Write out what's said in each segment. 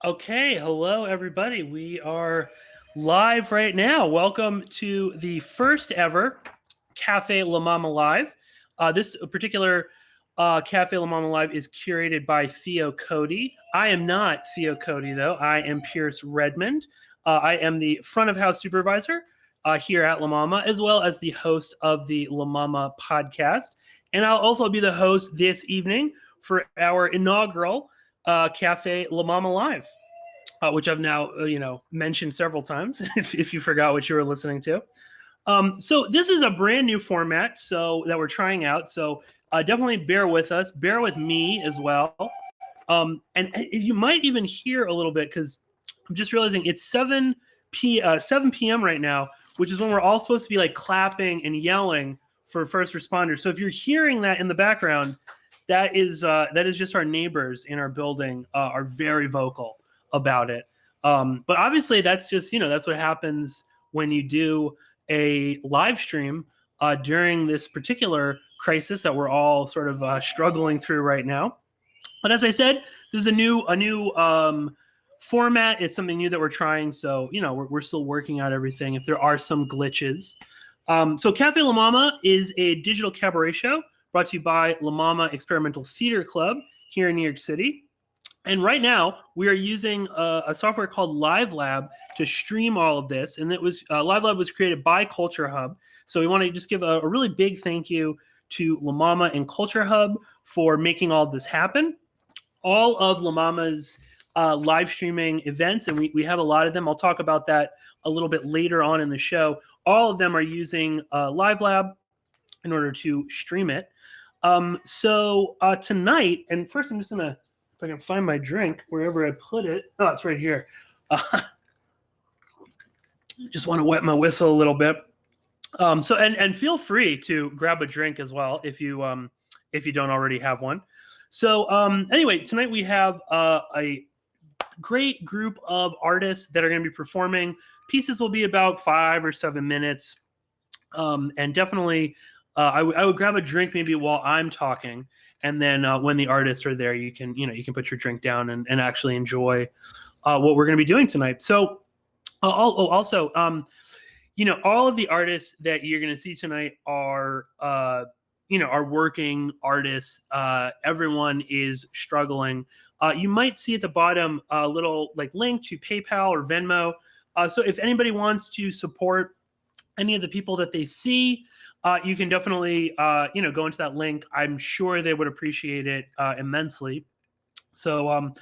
Okay, hello everybody. We are live right now. Welcome to the first ever Café La MaMa Live. This particular Café La MaMa Live is curated by Theo Cote. I am not Theo Cote, though. I am Pierce Redmond. I am the front of house supervisor here at La MaMa, as well as the host of the La MaMa podcast. And I'll also be the host this evening for our inaugural Café La MaMa Live, which I've now mentioned several times. if you forgot what you were listening to, so this is a brand new format that we're trying out. So definitely bear with us, bear with me as well, and you might even hear a little bit because I'm just realizing it's 7 p.m. right now, which is when we're all supposed to be like clapping and yelling for first responders. So if you're hearing that in the background, that is just our neighbors in our building are very vocal about it. But obviously that's just, that's what happens when you do a live stream during this particular crisis that we're all sort of struggling through right now. But as I said, this is a new format. It's something new that we're trying. So, we're still working out everything. If there are some glitches. So Café La MaMa is a digital cabaret show brought to you by La MaMa Experimental Theater Club here in New York City. And right now, we are using a software called LiveLab to stream all of this. And LiveLab was created by CultureHub. So we want to just give a really big thank you to La MaMa and CultureHub for making all of this happen. All of La MaMa's live streaming events, and we have a lot of them. I'll talk about that a little bit later on in the show. All of them are using LiveLab in order to stream it. So tonight, and first I'm just going to, if I can find my drink wherever I put it. Oh, it's right here. Just want to wet my whistle a little bit. So feel free to grab a drink as well if you don't already have one. So anyway, tonight we have a great group of artists that are going to be performing. Pieces will be about 5 or 7 minutes, and definitely I would grab a drink maybe while I'm talking. And then when the artists are there, you can put your drink down and actually enjoy what we're going to be doing tonight. So also, all of the artists that you're going to see tonight are working artists. Everyone is struggling. You might see at the bottom a little link to PayPal or Venmo. So if anybody wants to support any of the people that they see, you can definitely, go into that link. I'm sure they would appreciate it immensely. So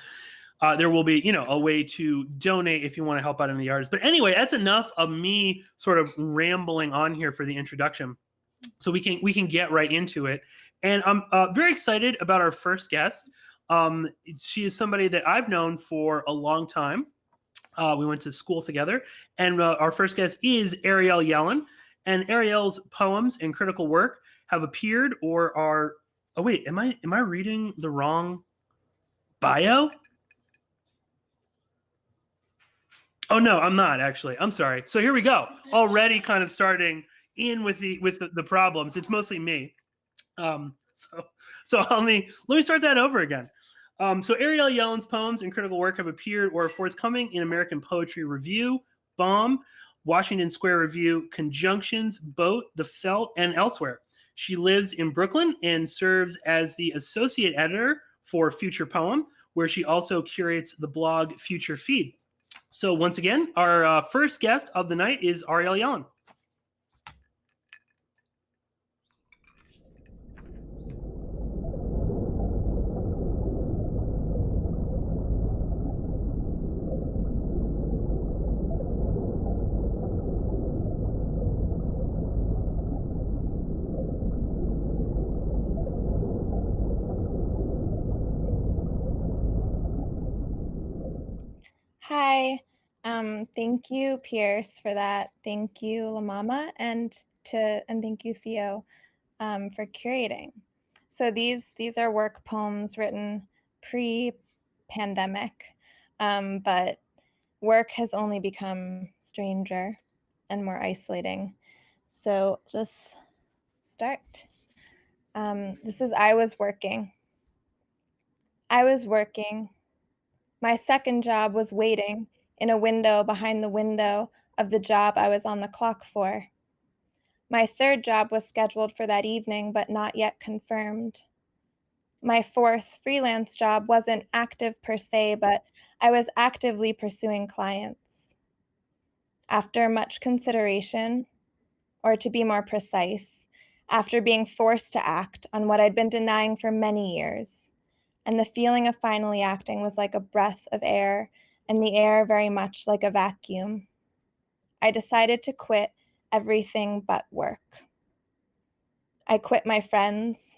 there will be, a way to donate if you want to help out any of the artists. But anyway, that's enough of me sort of rambling on here for the introduction. So we can get right into it. And I'm very excited about our first guest. She is somebody that I've known for a long time. We went to school together. And our first guest is Ariel Yelen. And Ariel's poems and critical work have appeared or are... Oh, wait, am I reading the wrong bio? Oh, no, I'm not, actually. I'm sorry. So here we go. Already kind of starting in with the problems. It's mostly me. So let me start that over again. So Ariel Yelen's poems and critical work have appeared or are forthcoming in American Poetry Review, Bomb, Washington Square Review, Conjunctions, Boat, The Felt, and elsewhere. She lives in Brooklyn and serves as the associate editor for Future Poem, where she also curates the blog Future Feed. So once again, our first guest of the night is Ariel Yelen. Hi, thank you, Pierce, for that. Thank you, La MaMa, and thank you, Theo, for curating. So these are work poems written pre-pandemic, but work has only become stranger and more isolating. So just start. This is I was working. My second job was waiting in a window behind the window of the job I was on the clock for. My third job was scheduled for that evening, but not yet confirmed. My fourth freelance job wasn't active per se, but I was actively pursuing clients. After much consideration, or to be more precise, after being forced to act on what I'd been denying for many years, and the feeling of finally acting was like a breath of air, and the air very much like a vacuum, I decided to quit everything but work. I quit my friends,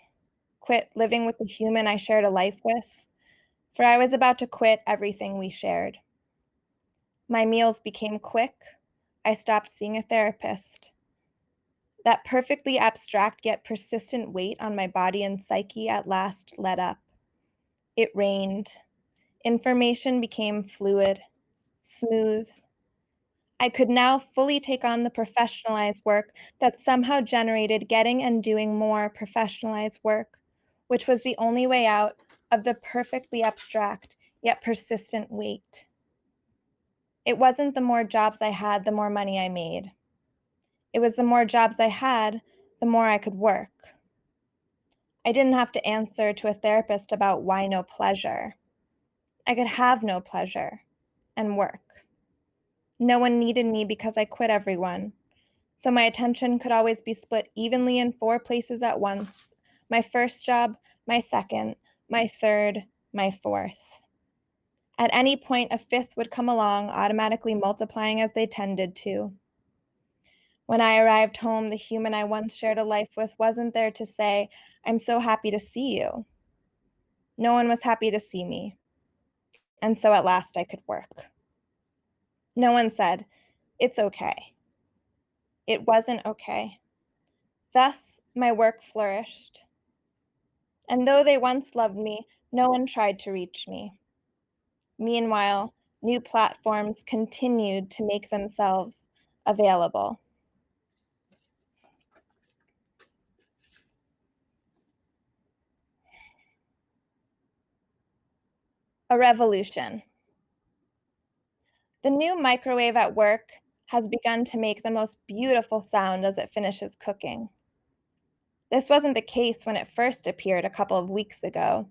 quit living with the human I shared a life with, for I was about to quit everything we shared. My meals became quick. I stopped seeing a therapist. That perfectly abstract yet persistent weight on my body and psyche at last let up. It rained. Information became fluid, smooth. I could now fully take on the professionalized work that somehow generated getting and doing more professionalized work, which was the only way out of the perfectly abstract yet persistent weight. It wasn't the more jobs I had, the more money I made. It was the more jobs I had, the more I could work. I didn't have to answer to a therapist about why no pleasure. I could have no pleasure and work. No one needed me because I quit everyone. So my attention could always be split evenly in 4 places at once: my first job, my second, my third, my fourth. At any point, a fifth would come along, automatically multiplying as they tended to. When I arrived home, the human I once shared a life with wasn't there to say, "I'm so happy to see you." No one was happy to see me. And so at last I could work. No one said, "It's okay." It wasn't okay. Thus, my work flourished. And though they once loved me, no one tried to reach me. Meanwhile, new platforms continued to make themselves available. A revolution. The new microwave at work has begun to make the most beautiful sound as it finishes cooking. This wasn't the case when it first appeared a couple of weeks ago.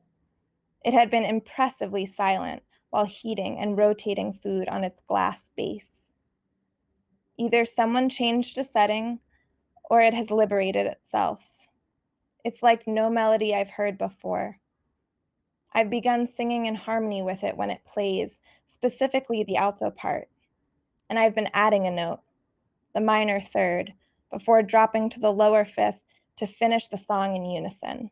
It had been impressively silent while heating and rotating food on its glass base. Either someone changed a setting, or it has liberated itself. It's like no melody I've heard before. I've begun singing in harmony with it when it plays, specifically the alto part, and I've been adding a note, the minor third, before dropping to the lower fifth to finish the song in unison.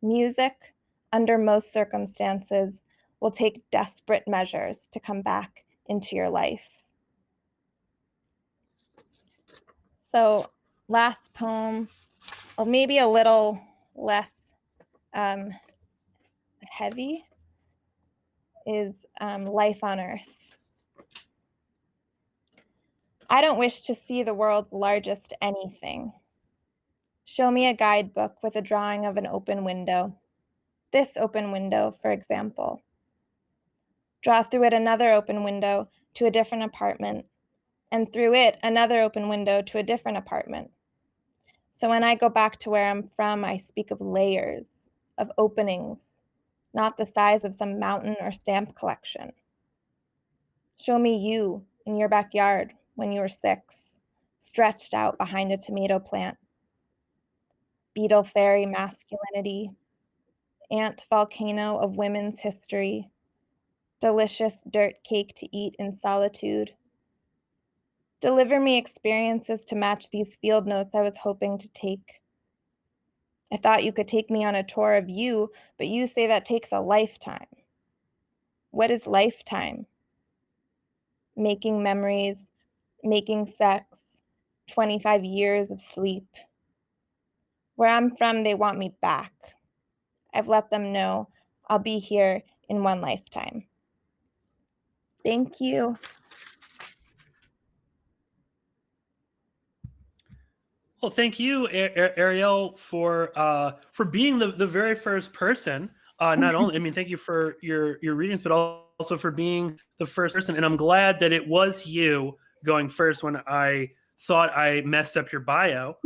Music, under most circumstances, will take desperate measures to come back into your life. So, last poem, well, maybe a little less heavy, is Life on Earth. I don't wish to see the world's largest anything. Show me a guidebook with a drawing of an open window. This open window, for example. Draw through it another open window to a different apartment, and through it another open window to a different apartment. So when I go back to where I'm from, I speak of layers, of openings, not the size of some mountain or stamp collection. Show me you in your backyard when you were 6, stretched out behind a tomato plant. Beetle fairy masculinity, ant volcano of women's history, delicious dirt cake to eat in solitude. Deliver me experiences to match these field notes I was hoping to take. I thought you could take me on a tour of you, but you say that takes a lifetime. What is lifetime? Making memories, making sex, 25 years of sleep. Where I'm from, they want me back. I've let them know I'll be here in one lifetime. Thank you. Well, thank you, Ariel, for being the very first person not only, I mean, thank you for your readings, but also for being the first person. And I'm glad that it was you going first when I thought I messed up your bio.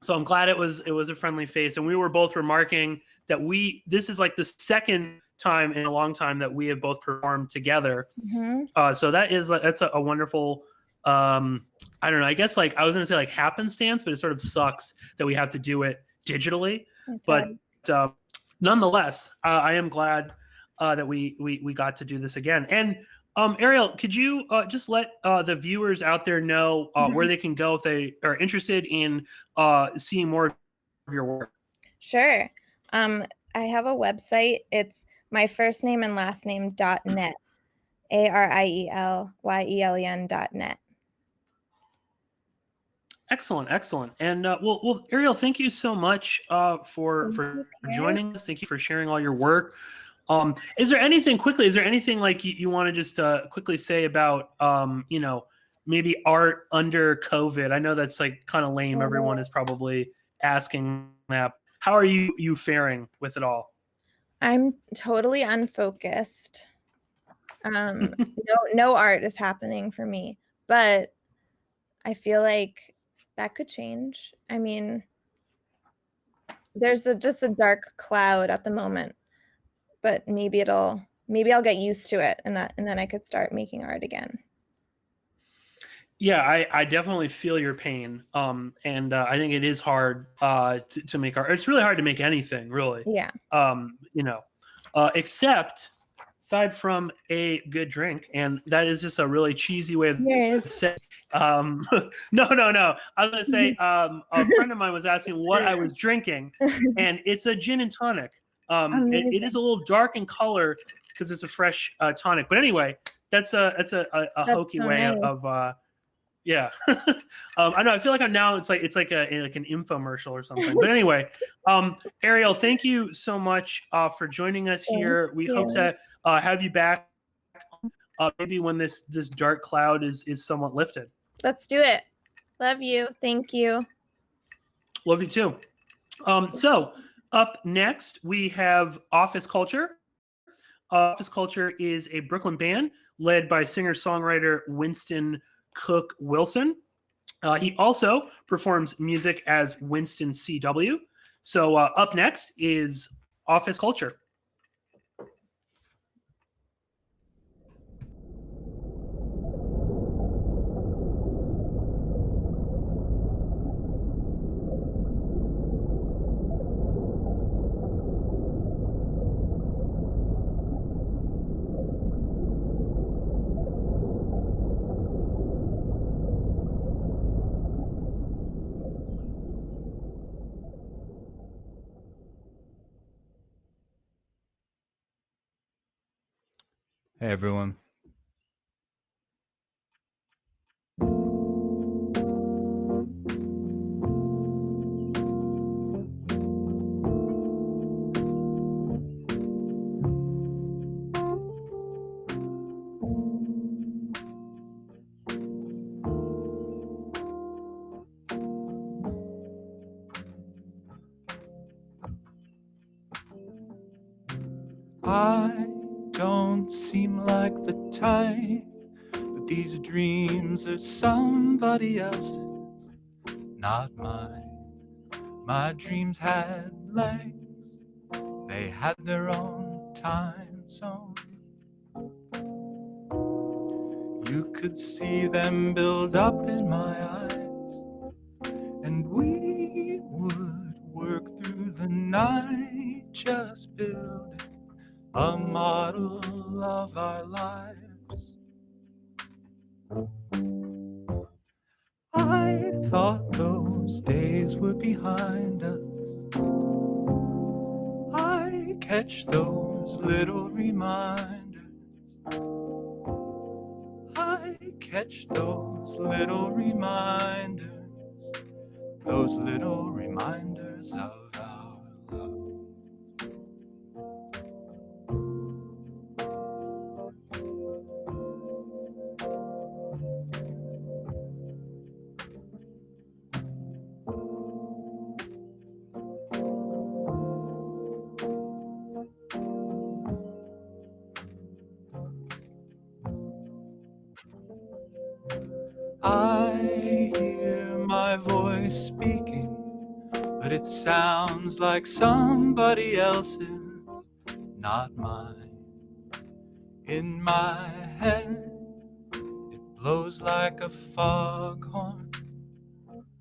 So I'm glad it was a friendly face, and we were both remarking that this is like the second time in a long time that we have both performed together. So that's a wonderful. I don't know. I guess like I was gonna say like happenstance, but it sort of sucks that we have to do it digitally. But nonetheless, I am glad that we got to do this again. And Ariel, could you just let the viewers out there know where they can go if they are interested in seeing more of your work? Sure. I have a website. It's my first name and last name .net. ArielYelen.net. Excellent. And well, Ariel, thank you so much for joining us. Thank you for sharing all your work. Is there anything like you want to just quickly say about maybe art under COVID? I know that's like kind of lame. Everyone is probably asking that. How are you faring with it all? I'm totally unfocused. No art is happening for me, but I feel like that could change. I mean, there's just a dark cloud at the moment, but maybe I'll get used to it, and then I could start making art again. Yeah, I definitely feel your pain. And I think it is hard to make art. It's really hard to make anything, really. Yeah. Except aside from a good drink, and that is just a really cheesy way of saying. No. I was gonna say a friend of mine was asking what I was drinking, and it's a gin and tonic. It is a little dark in color because it's a fresh tonic. But anyway, that's a hokey way of. Yeah, I know. I feel like it's like an infomercial or something. But anyway, Ariel, thank you so much for joining us here. We hope to have you back maybe when this dark cloud is somewhat lifted. Let's do it. Love you. Thank you. Love you too. So up next we have Office Culture. Office Culture is a Brooklyn band led by singer-songwriter Winston Cook Wilson. He also performs music as Winston C.W. So up next is Office Culture. Hey everyone. I don't seem like the type, but these dreams are somebody else's, not mine. My dreams had legs, they had their own time zone. You could see them build up in my eyes, and we would work through the night just building a model of our lives. I thought those days were behind us. I catch those little reminders. I catch those little reminders. Those little reminders of our love. voice speaking, but it sounds like somebody else's, not mine. In my head, it blows like a foghorn.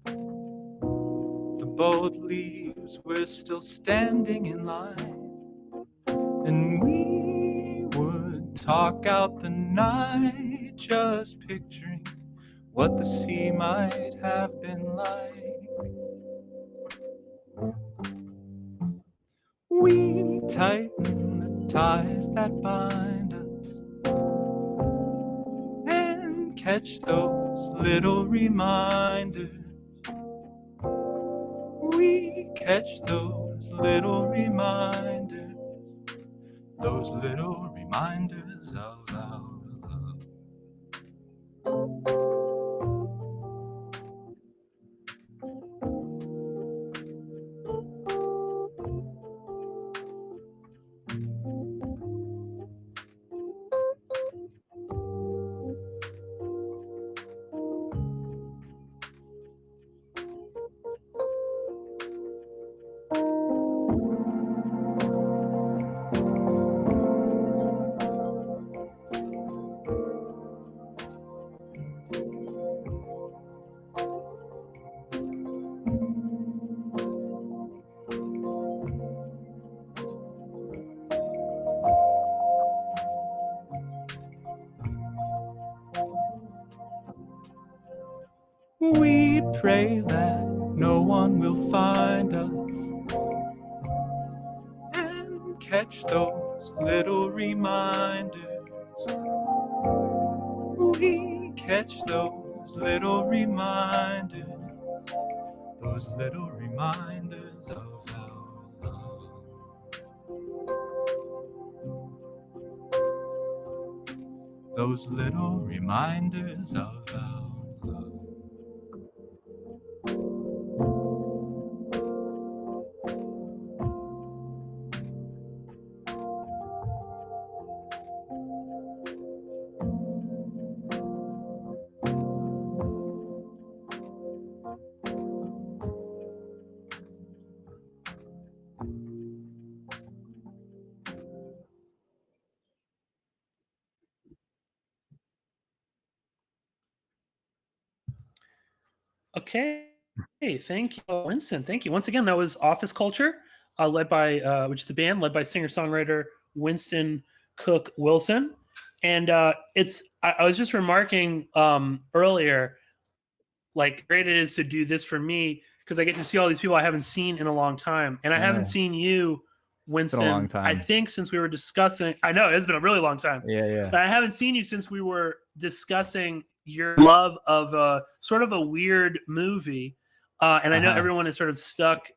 The boat leaves, we're still standing in line, and we would talk out the night, just picturing what the sea might have been like. We tighten the ties that bind us and catch those little reminders. We catch those little reminders of our love. We pray that no one will find us and catch those little reminders. We catch those little reminders of our love. Those little reminders of our love. Okay. Hey, thank you, Winston. Thank you. Once again, that was Office Culture, led by, which is a band led by singer-songwriter Winston Cook Wilson. And I was just remarking earlier, like, great it is to do this for me because I get to see all these people I haven't seen in a long time. And I haven't seen you, Winston, been a long time. I think since we were discussing, I know it's been a really long time. Yeah. But I haven't seen you since we were discussing your love of sort of a weird movie. And I know everyone is sort of stuck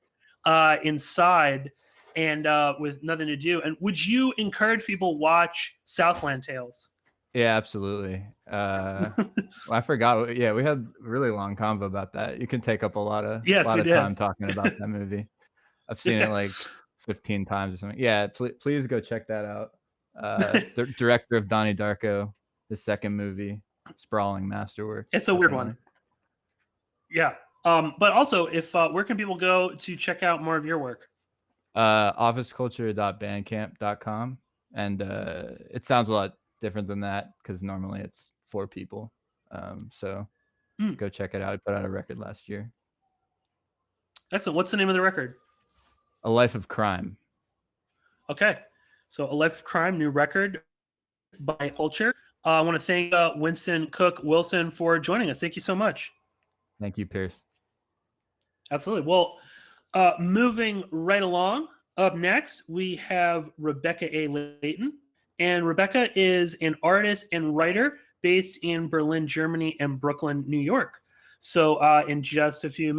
inside and with nothing to do. And would you encourage people watch Southland Tales? Yeah, absolutely. I forgot. Yeah, we had a really long convo about that. You can take up a lot of time talking about that movie. I've seen it like 15 times or something. Yeah, please go check that out. The director of Donnie Darko, his second movie, sprawling masterwork. It's a weird one. Yeah. But also, if where can people go to check out more of your work? officeculture.bandcamp.com. And it sounds a lot different than that because normally it's 4 people. So go check it out. I put out a record last year. Excellent. What's the name of the record? A Life of Crime. Okay. So A Life of Crime, new record by Culture. I want to thank Winston Cook Wilson for joining us. Thank you so much. Thank you, Pierce. Absolutely. Well, moving right along, up next, we have Rebecca A. Layton. And Rebecca is an artist and writer based in Berlin, Germany, and Brooklyn, New York. So in just a few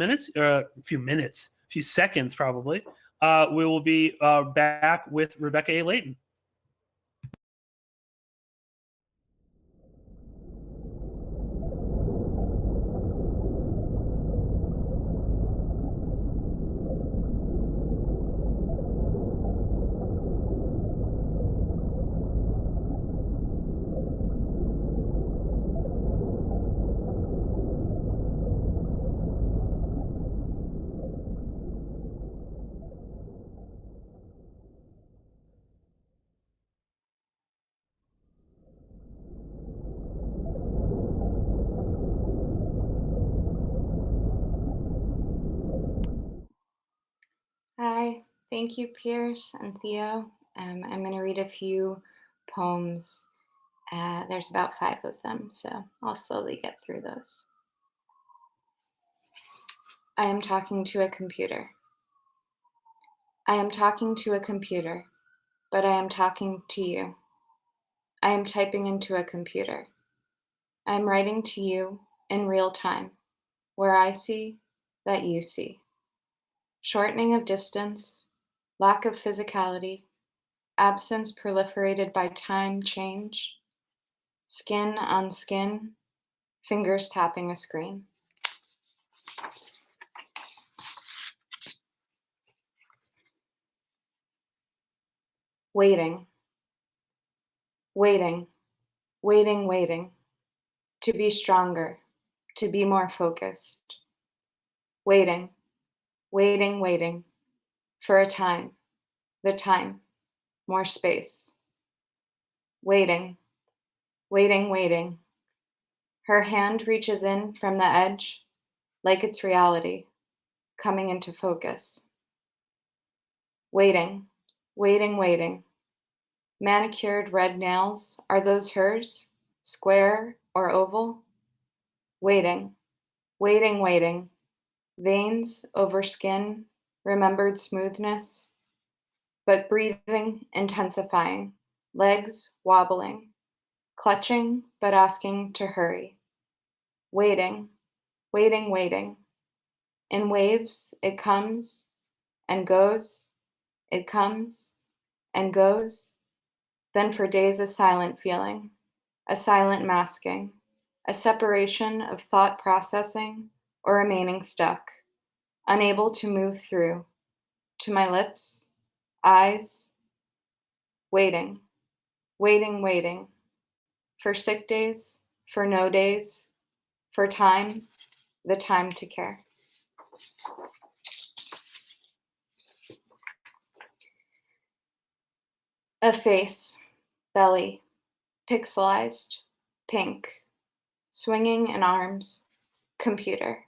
seconds probably, we will be back with Rebecca A. Layton. Thank you, Pierce and Theo. I'm going to read a few poems. There's about 5 of them, so I'll slowly get through those. I am talking to a computer. I am talking to a computer, but I am talking to you. I am typing into a computer. I am writing to you in real time, where I see that you see. Shortening of distance, lack of physicality, absence proliferated by time change, skin on skin, fingers tapping a screen. Waiting, waiting, waiting, waiting, to be stronger, to be more focused. Waiting, waiting, waiting, for a time, the time, more space. Waiting, waiting, waiting. Her hand reaches in from the edge, like it's reality, coming into focus. Waiting, waiting, waiting. Manicured red nails, are those hers, square or oval? Waiting, waiting, waiting. Veins over skin, remembered smoothness, but breathing, intensifying, legs wobbling, clutching but asking to hurry. Waiting, waiting, waiting. In waves, it comes and goes, it comes and goes. Then for days a silent feeling, a silent masking, a separation of thought processing or remaining stuck, unable to move through, to my lips, eyes, waiting, waiting, waiting, for sick days, for no days, for time, the time to care. A face, belly, pixelized, pink, swinging in arms, computer.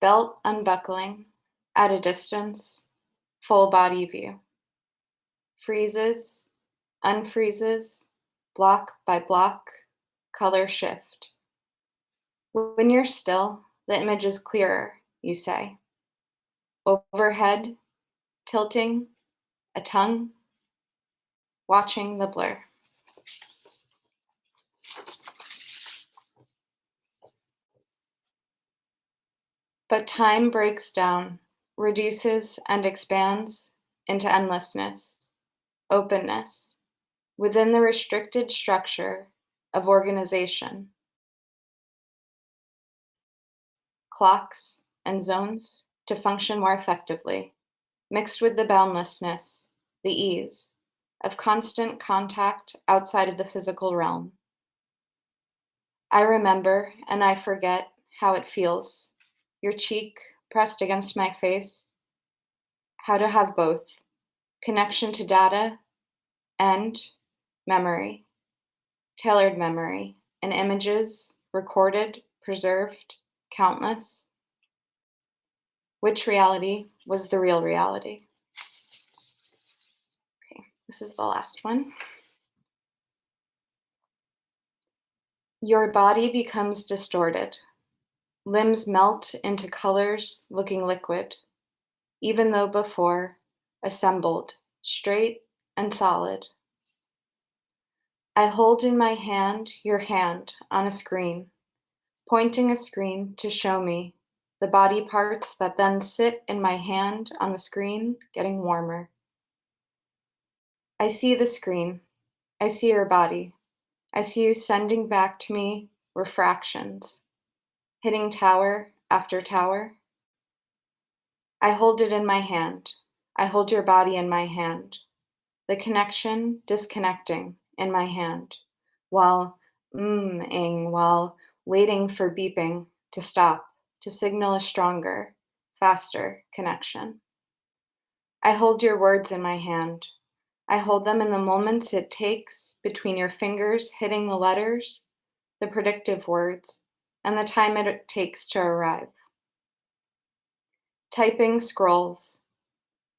Belt unbuckling, at a distance, full body view. Freezes, unfreezes, block by block, color shift. When you're still, the image is clearer, you say. Overhead, tilting, a tongue, watching the blur. But time breaks down, reduces and expands into endlessness, openness, within the restricted structure of organization. Clocks and zones to function more effectively, mixed with the boundlessness, the ease of constant contact outside of the physical realm. I remember and I forget how it feels, your cheek pressed against my face, how to have both, connection to data and memory, tailored memory, and images recorded, preserved, countless. Which reality was the real reality? Okay, this is the last one. Your body becomes distorted. Limbs melt into colors looking liquid, even though before assembled, straight and solid. I hold in my hand your hand on a screen, pointing a screen to show me the body parts that then sit in my hand on the screen getting warmer. I see the screen. I see your body. I see you sending back to me refractions, hitting tower after tower. I hold it in my hand. I hold your body in my hand. The connection disconnecting in my hand, while while waiting for beeping to stop, to signal a stronger, faster connection. I hold your words in my hand. I hold them in the moments it takes between your fingers hitting the letters, the predictive words, and the time it takes to arrive. Typing scrolls,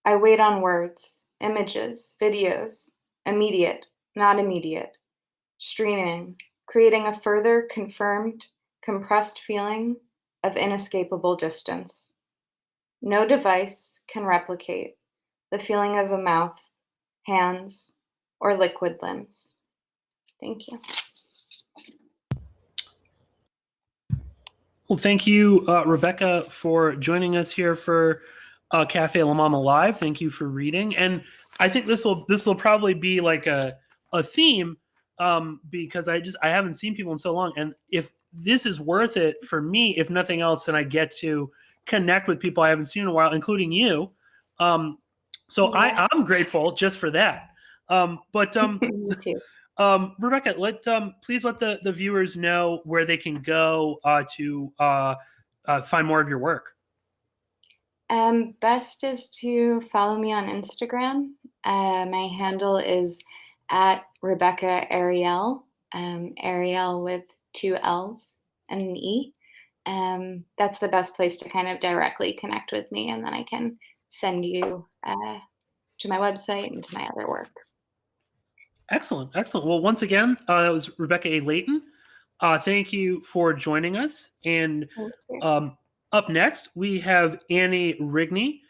I wait on words, images, videos, immediate, not immediate, streaming, creating a further confirmed, compressed feeling of inescapable distance. No device can replicate the feeling of a mouth, hands, or liquid limbs. Thank you. Well, thank you, Rebecca, for joining us here for Café La MaMa Live. Thank you for reading, and I think this will probably be like a theme because I haven't seen people in so long, and if this is worth it for me, if nothing else, then I get to connect with people I haven't seen in a while, including you. So yeah. I'm grateful just for that. Me too. Rebecca, please let the viewers know where they can go to find more of your work. Best is to follow me on Instagram. My handle is at Rebecca Ariel, Ariel with 2 L's and an E. That's the best place to kind of directly connect with me, and then I can send you to my website and to my other work. Excellent. Well, once again, that was Rebecca A. Layton. Thank you for joining us. And up next, we have Annie Rigney.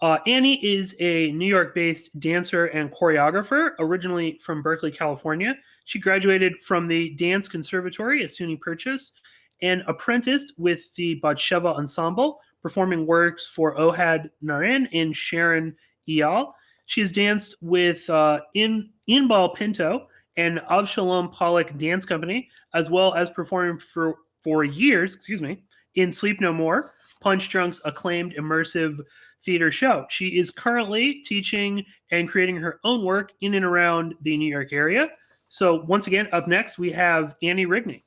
Annie is a New York-based dancer and choreographer, originally from Berkeley, California. She graduated from the Dance Conservatory at SUNY Purchase and apprenticed with the Batsheva Ensemble, performing works for Ohad Narin and Sharon Eyal. She has danced with Inbal Pinto and Avshalom Pollock Dance Company, as well as performing for years, in Sleep No More, Punch Drunk's acclaimed immersive theater show. She is currently teaching and creating her own work in and around the New York area. So once again, up next, we have Annie Rigney.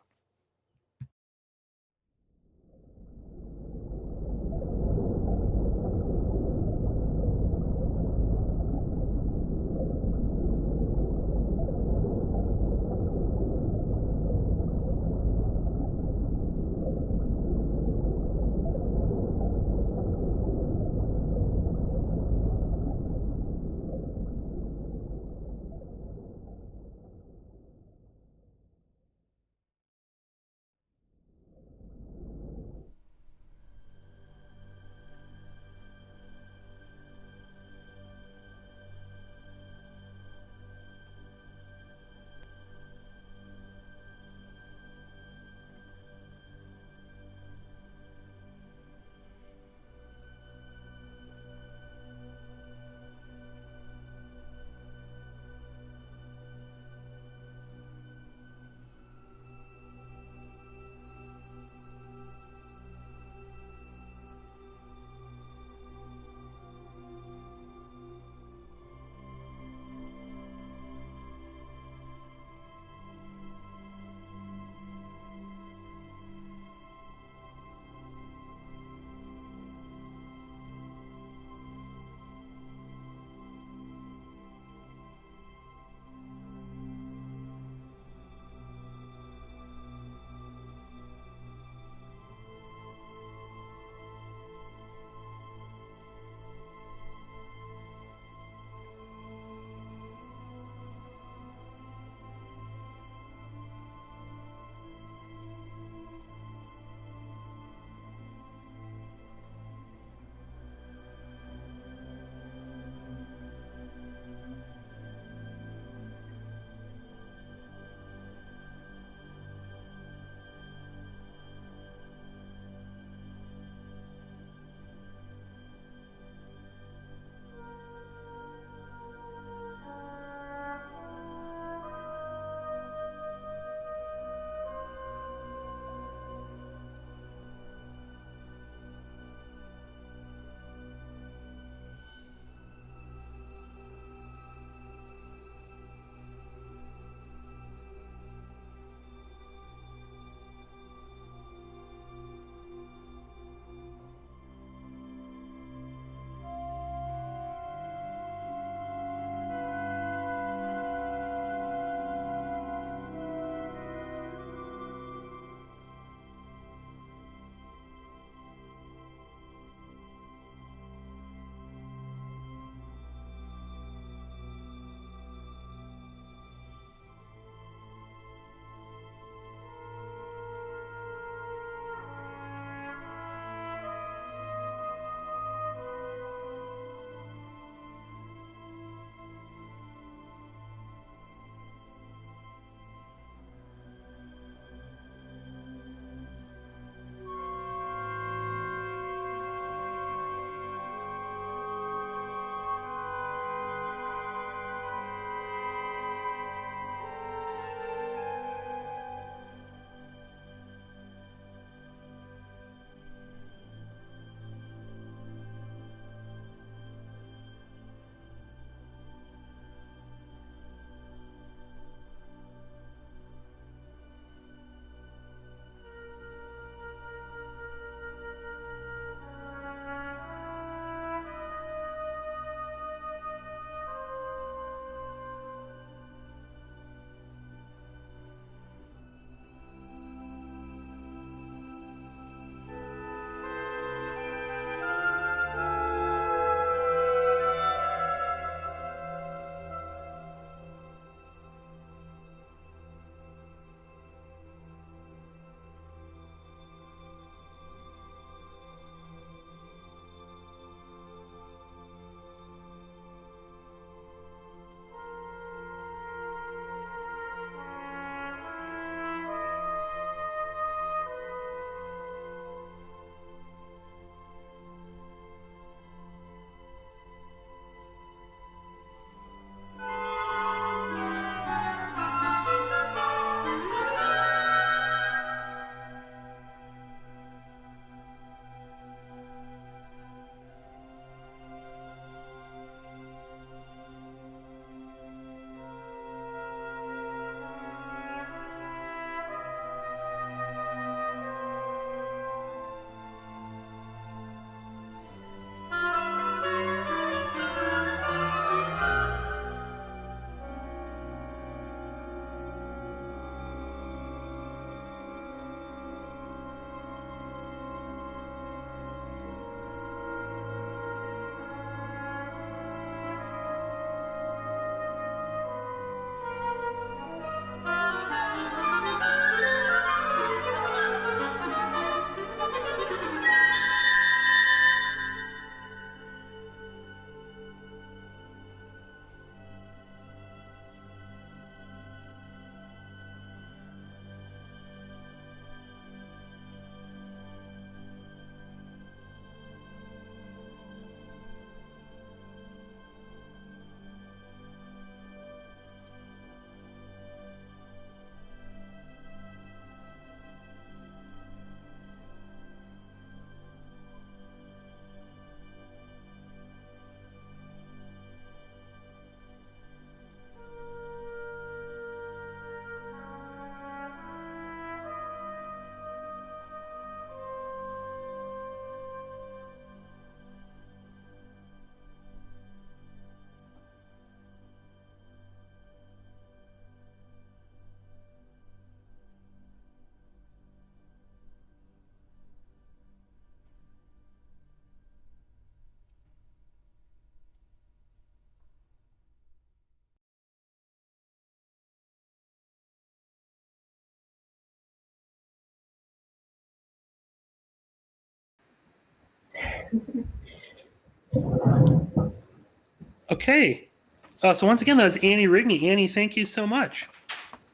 Okay. So once again, that was Annie Rigney. Annie, thank you so much.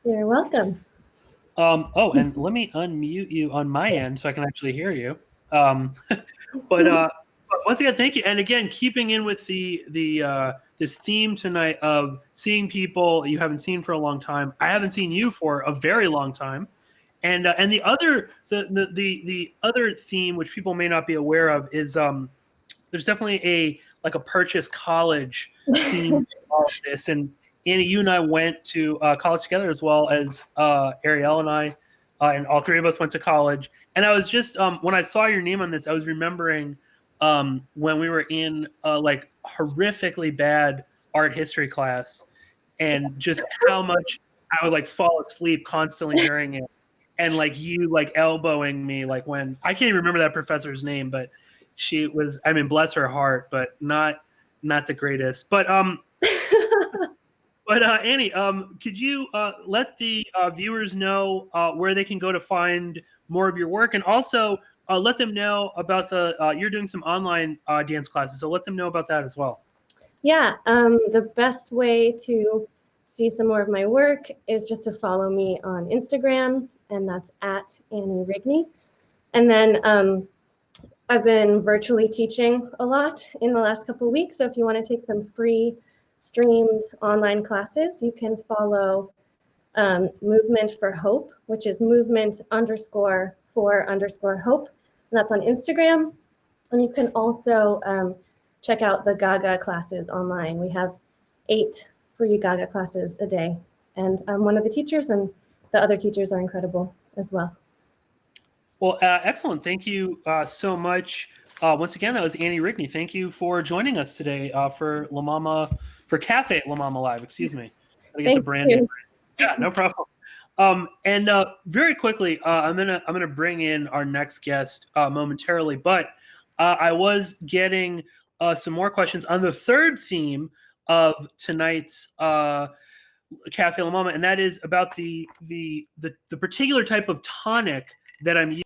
You're welcome. Oh, and let me unmute you on my end so I can actually hear you. But once again, thank you. And again, keeping in with this theme tonight of seeing people you haven't seen for a long time. I haven't seen you for a very long time. And the other theme, which people may not be aware of, is there's definitely a purchase college theme to all of this. And Annie, you and I went to college together, as well as Ariel and I, and all three of us went to college. And I was just when I saw your name on this, I was remembering when we were in like horrifically bad art history class, and just how much I would like fall asleep constantly during it. And like you like elbowing me, like when I can't even remember that professor's name, but she was, I mean, bless her heart, but not the greatest. But Annie, could you let the viewers know where they can go to find more of your work, and also let them know about you're doing some online dance classes, so let them know about that as well. Yeah, the best way to see some more of my work is just to follow me on Instagram, and that's at Annie Rigney. And then I've been virtually teaching a lot in the last couple of weeks. So if you want to take some free streamed online classes, you can follow Movement for Hope, which is movement_for_hope. And that's on Instagram. And you can also check out the Gaga classes online. We have 8 free Gaga classes a day. And I'm one of the teachers, and the other teachers are incredible as well. Well, excellent. Thank you so much. Once again, that was Annie Rigney. Thank you for joining us today for La MaMa, for Café La MaMa Live. Excuse me. I get the brand name. Yeah, no problem. And very quickly, I'm gonna bring in our next guest momentarily, but I was getting some more questions on the third theme of tonight's Café La MaMa, and that is about the particular type of tonic that I'm using.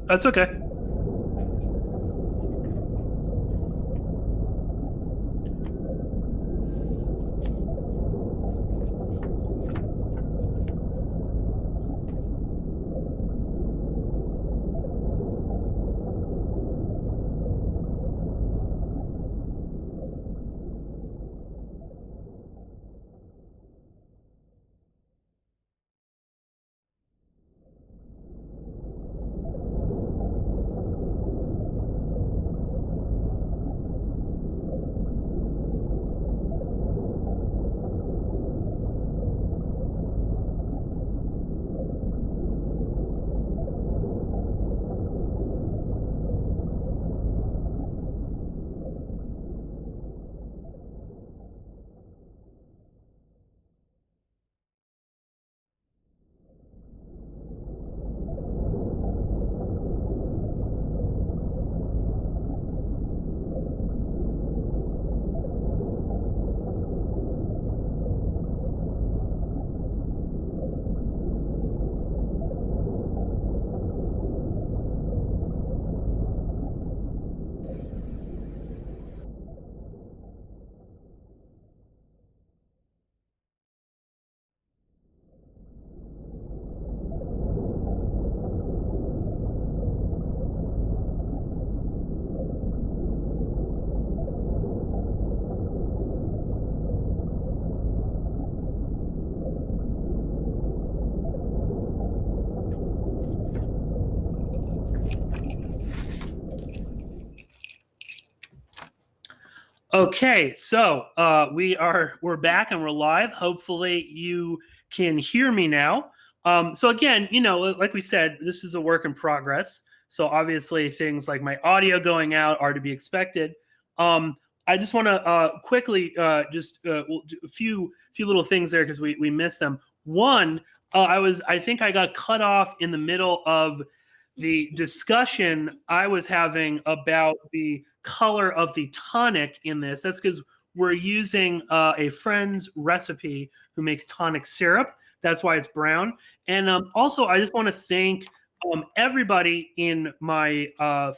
That's okay. Okay, so we're back and we're live. Hopefully you can hear me now. So again, like we said, this is a work in progress. So obviously things like my audio going out are to be expected. I just want to quickly we'll do a few little things there because we missed them. One, I think I got cut off in the middle of the discussion I was having about the color of the tonic in this. That's because we're using a friend's recipe who makes tonic syrup. That's why it's brown. And also, I just want to thank everybody in my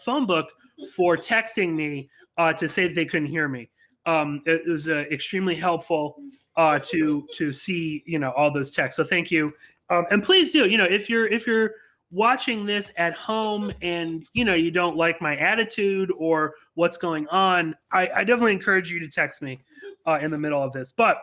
phone book for texting me to say that they couldn't hear me. It was extremely helpful to see all those texts. So thank you, and please do. If you're watching this at home and you don't like my attitude or what's going on, I definitely encourage you to text me in the middle of this. But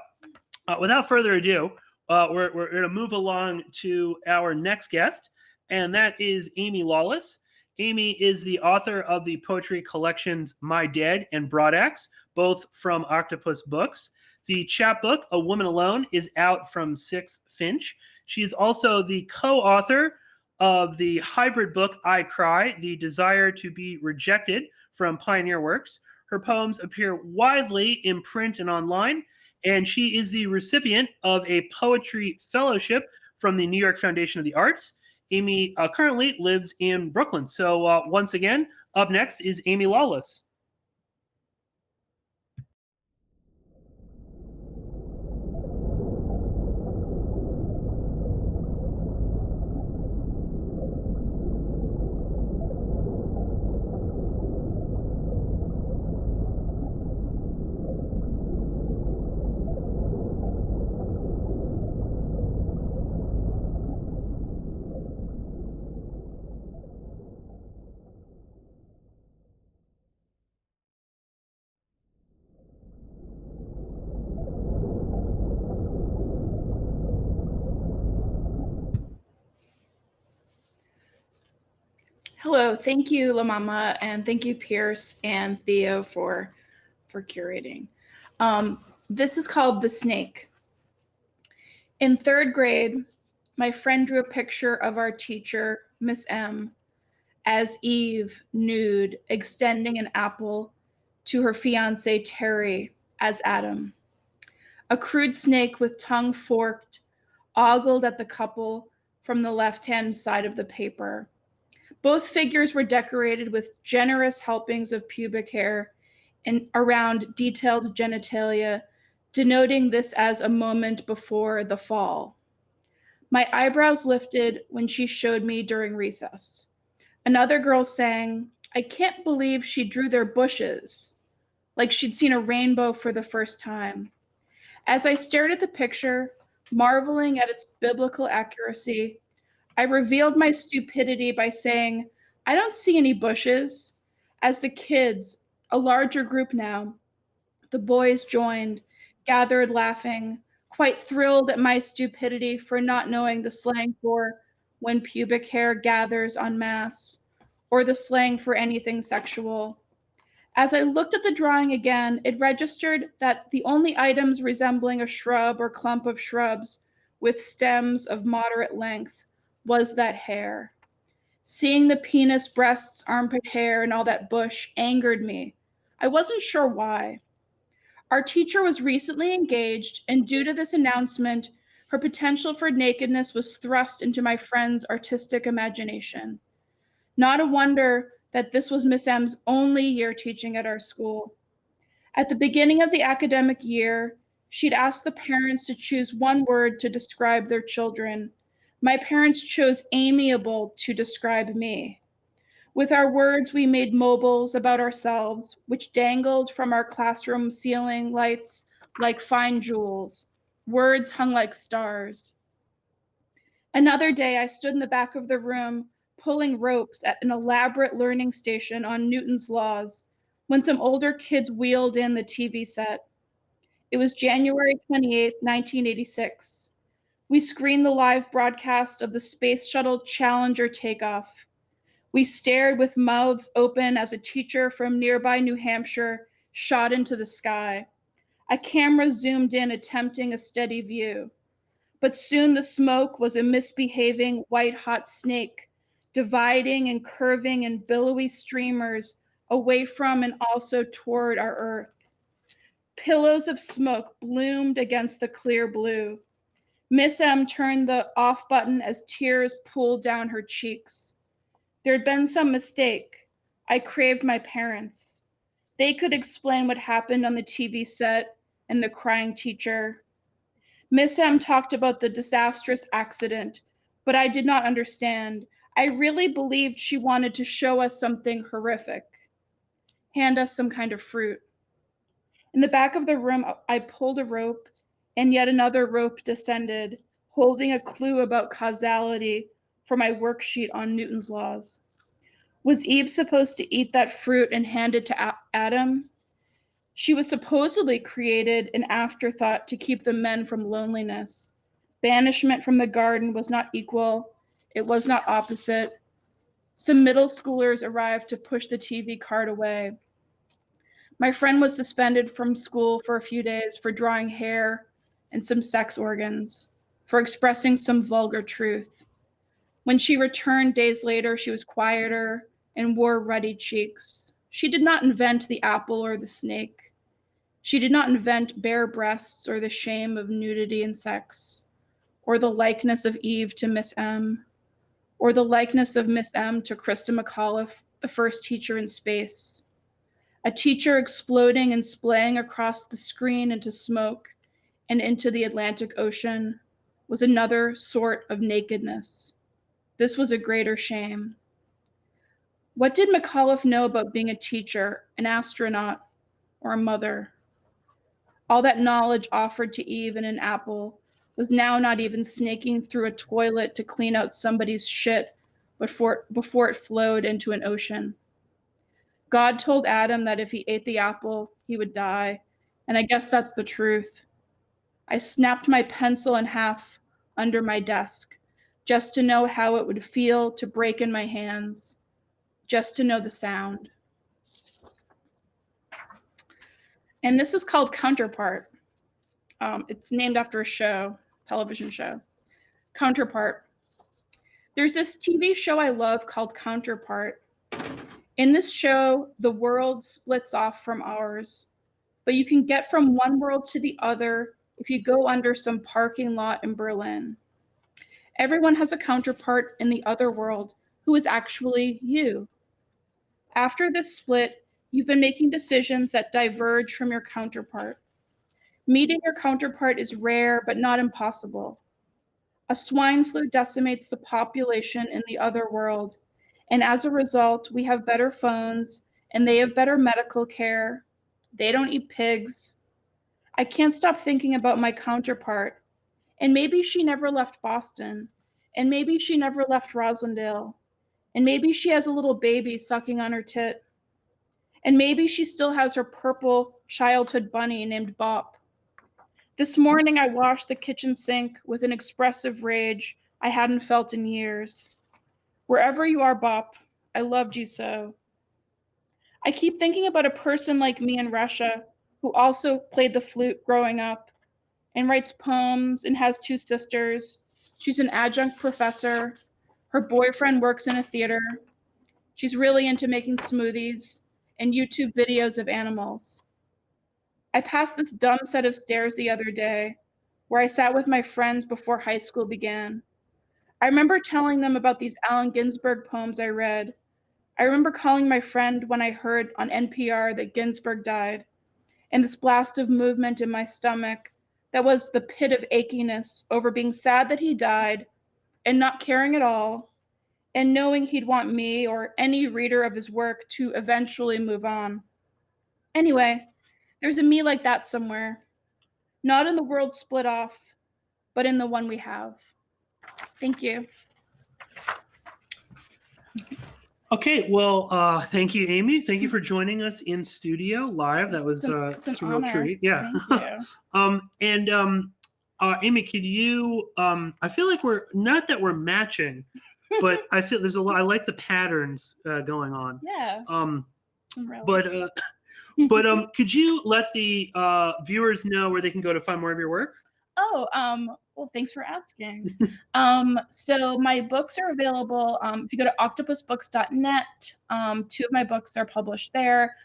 without further ado, we're going to move along to our next guest, and that is Amy Lawless. Amy is the author of the poetry collections My Dead and Broadaxe, both from Octopus Books. The chapbook, A Woman Alone, is out from Sixth Finch. She is also the co-author of the hybrid book I Cry, The Desire to Be Rejected, from Pioneer Works. Her poems appear widely in print and online, and she is the recipient of a poetry fellowship from the New York Foundation of the Arts. Amy currently lives in Brooklyn. So once again, up next is Amy Lawless. Hello, thank you, La MaMa, and thank you, Pierce and Theo, for curating. This is called The Snake. In third grade, my friend drew a picture of our teacher, Miss M, as Eve, nude, extending an apple to her fiancé, Terry, as Adam. A crude snake with tongue forked ogled at the couple from the left-hand side of the paper. Both figures were decorated with generous helpings of pubic hair and around detailed genitalia, denoting this as a moment before the fall. My eyebrows lifted when she showed me during recess. Another girl sang, "I can't believe she drew their bushes," like she'd seen a rainbow for the first time. As I stared at the picture, marveling at its biblical accuracy, I revealed my stupidity by saying, "I don't see any bushes." As the kids, a larger group now, the boys joined, gathered laughing, quite thrilled at my stupidity for not knowing the slang for when pubic hair gathers en masse, or the slang for anything sexual. As I looked at the drawing again, it registered that the only items resembling a shrub or clump of shrubs with stems of moderate length was that hair. Seeing the penis, breasts, armpit hair, and all that bush angered me. I wasn't sure why. Our teacher was recently engaged, and due to this announcement, her potential for nakedness was thrust into my friend's artistic imagination. Not a wonder that this was Miss M's only year teaching at our school. At the beginning of the academic year, she'd asked the parents to choose one word to describe their children. My parents chose amiable to describe me. With our words, we made mobiles about ourselves, which dangled from our classroom ceiling lights like fine jewels. Words hung like stars. Another day, I stood in the back of the room, pulling ropes at an elaborate learning station on Newton's laws, when some older kids wheeled in the TV set. It was January 28, 1986. We screened the live broadcast of the Space Shuttle Challenger takeoff. We stared with mouths open as a teacher from nearby New Hampshire shot into the sky. A camera zoomed in, attempting a steady view. But soon the smoke was a misbehaving white-hot snake, dividing and curving in billowy streamers away from and also toward our Earth. Pillows of smoke bloomed against the clear blue. Miss M turned the off button as tears pooled down her cheeks. There had been some mistake. I craved my parents. They could explain what happened on the TV set and the crying teacher. Miss M talked about the disastrous accident, but I did not understand. I really believed she wanted to show us something horrific. Hand us some kind of fruit. In the back of the room, I pulled a rope, and yet another rope descended, holding a clue about causality for my worksheet on Newton's laws. Was Eve supposed to eat that fruit and hand it to Adam? She was supposedly created an afterthought to keep the men from loneliness. Banishment from the garden was not equal. It was not opposite. Some middle schoolers arrived to push the TV cart away. My friend was suspended from school for a few days for drawing hair and some sex organs, for expressing some vulgar truth. When she returned days later, she was quieter and wore ruddy cheeks. She did not invent the apple or the snake. She did not invent bare breasts or the shame of nudity and sex, or the likeness of Eve to Miss M, or the likeness of Miss M to Krista McAuliffe, the first teacher in space. A teacher exploding and splaying across the screen into smoke and into the Atlantic Ocean was another sort of nakedness. This was a greater shame. What did McAuliffe know about being a teacher, an astronaut, or a mother? All that knowledge offered to Eve in an apple was now not even snaking through a toilet to clean out somebody's shit before it flowed into an ocean. God told Adam that if he ate the apple, he would die, and I guess that's the truth. I snapped my pencil in half under my desk, just to know how it would feel to break in my hands, just to know the sound. And this is called Counterpart. It's named after a show, television show. Counterpart. There's this TV show I love called Counterpart. In this show, the world splits off from ours, but you can get from one world to the other if you go under some parking lot in Berlin. Everyone has a counterpart in the other world who is actually you. After this split, you've been making decisions that diverge from your counterpart. Meeting your counterpart is rare, but not impossible. A swine flu decimates the population in the other world, And as a result, we have better phones and they have better medical care. They don't eat pigs. I can't stop thinking about my counterpart. And maybe she never left Boston. And maybe she never left Roslindale. And maybe she has a little baby sucking on her tit. And maybe she still has her purple childhood bunny named Bop. This morning, I washed the kitchen sink with an expressive rage I hadn't felt in years. Wherever you are, Bop, I loved you so. I keep thinking about a person like me in Russia who also played the flute growing up and writes poems and has 2 sisters. She's an adjunct professor. Her boyfriend works in a theater. She's really into making smoothies and YouTube videos of animals. I passed this dumb set of stairs the other day where I sat with my friends before high school began. I remember telling them about these Allen Ginsberg poems I read. I remember calling my friend when I heard on NPR that Ginsberg died, and this blast of movement in my stomach that was the pit of achiness over being sad that he died and not caring at all, and knowing he'd want me or any reader of his work to eventually move on. Anyway, there's a me like that somewhere, not in the world split off, but in the one we have. Thank you. Okay, well, thank you, Amy. Thank you for joining us in studio live. That was it's an a real honor. treat. Yeah. Thank you. Amy, could you? I feel like we're matching, but I feel there's a lot. I like the patterns going on. Yeah. But could you let the viewers know where they can go to find more of your work? Oh, well, thanks for asking. So my books are available. If you go to octopusbooks.net, 2 of my books are published there.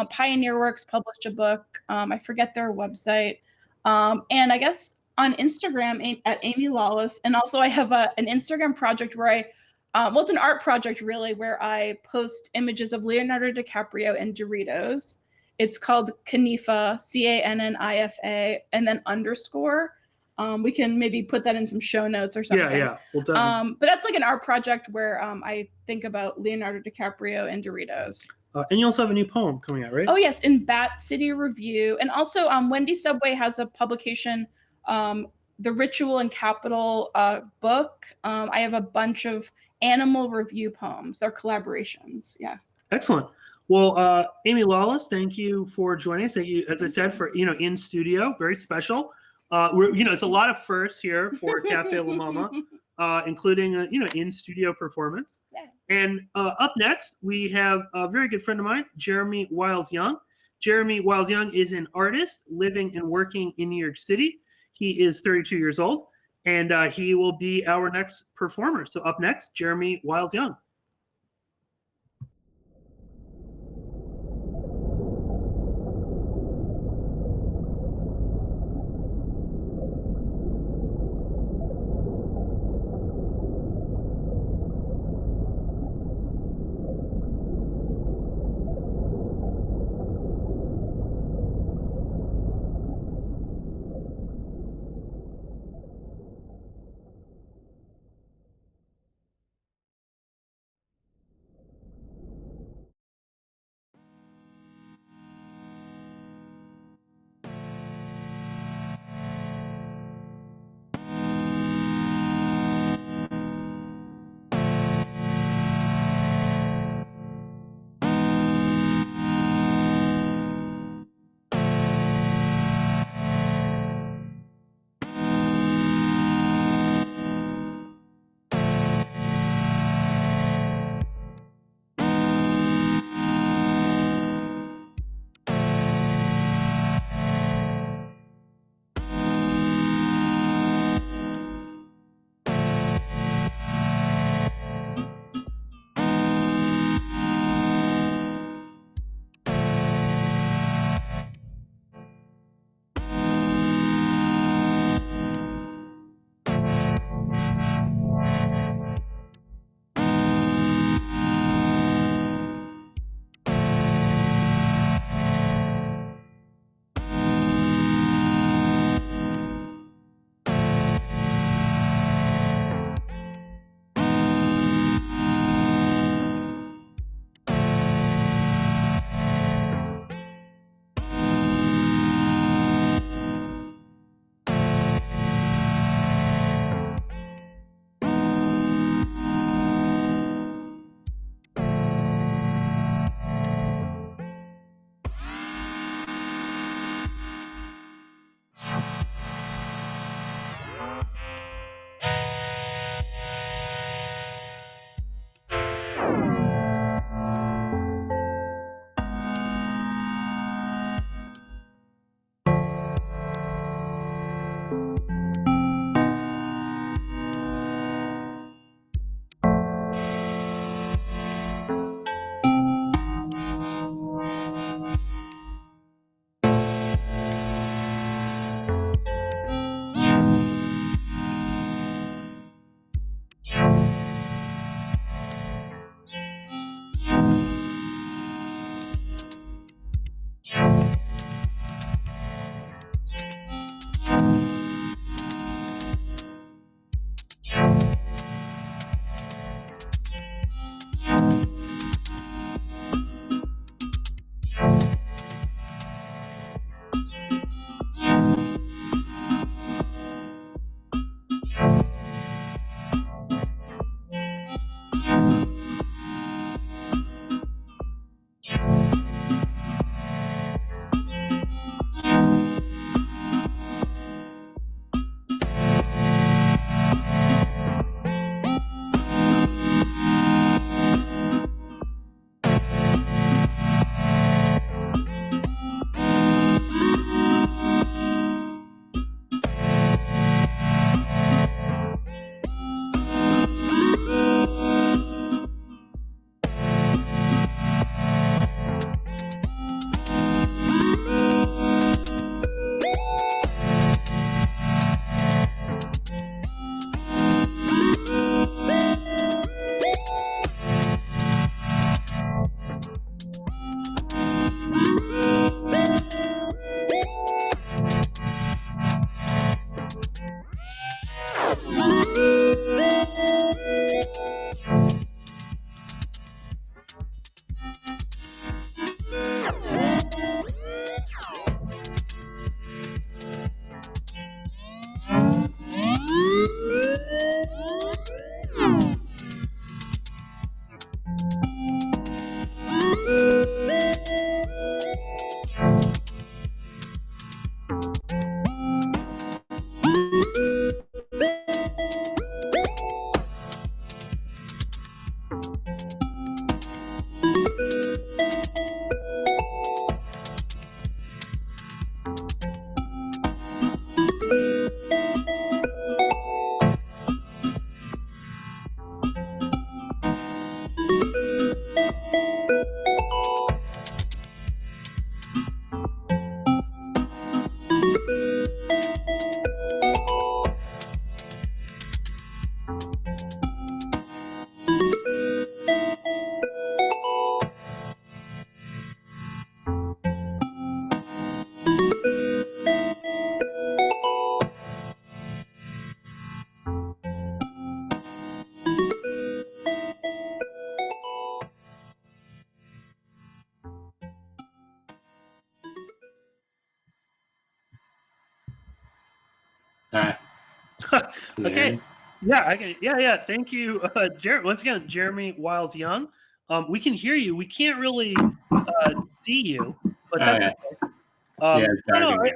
Pioneer Works published a book. I forget their website. And I guess on Instagram at Amy Lawless. And also I have an Instagram project where well, it's an art project really, where I post images of Leonardo DiCaprio and Doritos. It's called Canifa, CANNIFA, and then _. We can maybe put that in some show notes or something. Yeah. Well done. But that's like an art project where I think about Leonardo DiCaprio and Doritos. And you also have a new poem coming out, right? Oh, yes, in Bat City Review. And also Wendy Subway has a publication, The Ritual and Capital book. I have a bunch of animal review poems. They're collaborations. Yeah. Excellent. Well, Amy Lawless, thank you for joining us. Thank you, as I said, for in studio, very special. It's a lot of firsts here for Café La MaMa, including in studio performance. Yeah. And up next, we have a very good friend of mine, Jeremy Wiles-Young. Jeremy Wiles-Young is an artist living and working in New York City. He is 32 years old, and he will be our next performer. So up next, Jeremy Wiles-Young. Okay. Yeah, I can. Yeah. Thank you, once again, Jeremy Wiles-Young. We can hear you. We can't really see you, but that's okay. It's dark in here.